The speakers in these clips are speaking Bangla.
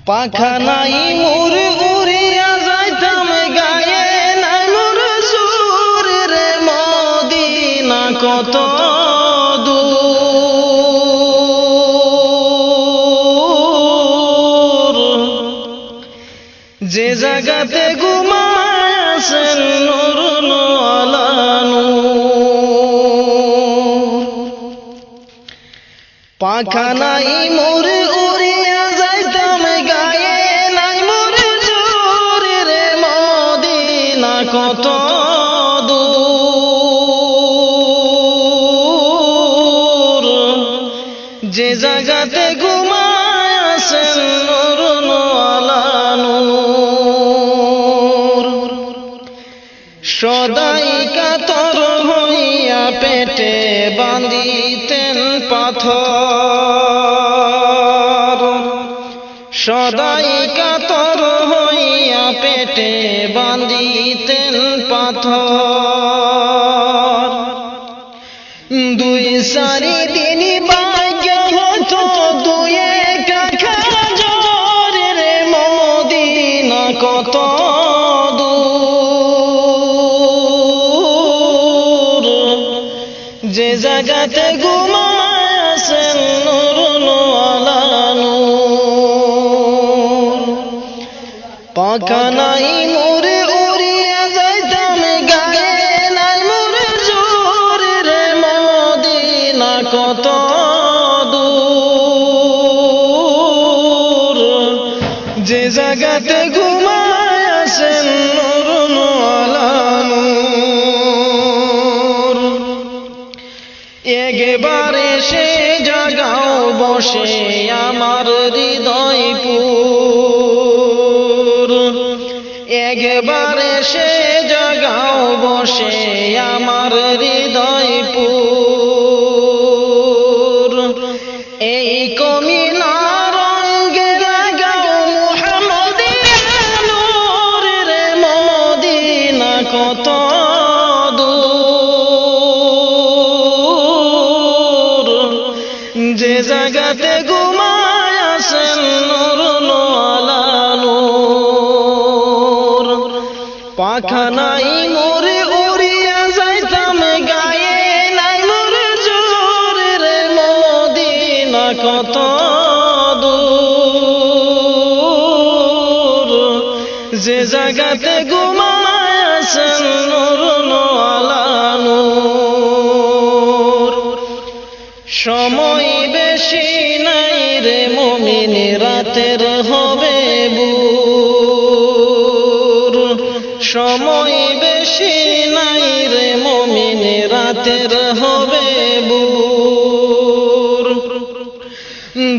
পাখা নাই মোর উড়িয়া যাইতাম গায়ে নাই মোর সুর রে মদিনা কত দূর যে জায়গাতে ঘুমাছেন নূর আলা নূর পাখা নাই মোর উড়িয়া যাইতাম গায়ে নাই মোর সুর রে মদিনা কত দূর যে জায়গাতে ঘুমাছেন নূর আলা নূর সদাই কাতর হইয়া পেটে বাঁধিতেন পাথর সদাই কাতর হইয়া পেটে বাঁধিতেন পাথর দুই সারি দিন ভাগ্য হতো দুই কাখা জ্বর রে মদিনা কত দূর যে জায়গাতে ঘুমাছেন নূর আলা নূর পাখা নাই মোর উড়িয়া যাইতাম গায়ে নাই মোর জোর রে মদিনা কত দূর যে জায়গাতে ঘুমাছেন নূর আলা নূর একবারে সে জাগাও বসে আমার হৃদয়পুর একবারে সে জাগাও বসে আমার হৃদয়পুর এই কমিনার রঙে জাগাও মুহাম্মদিয়া নূর রে মদিনা কত দূর যে জায়গাতে ঘুমাছেন নূর আলা নূর পাখা নাই মোর উড়িয়া যাইতাম গায়ে নাই মোর জোর রে মদিনা কত দূর যে জায়গাতে ঘুমাছেন নূর আলা নূর সময় বেশি নাই রে মুমিন রাতের হবে বুর সময় বেশি নাই রে মুমিন রাতের হবে বুর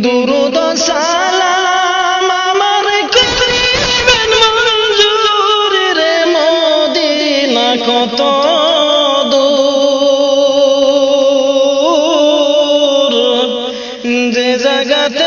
দুরূদ সালাম আমার করিবেন মঞ্জুর রে মদিনা কত দূর যে জায়গাতে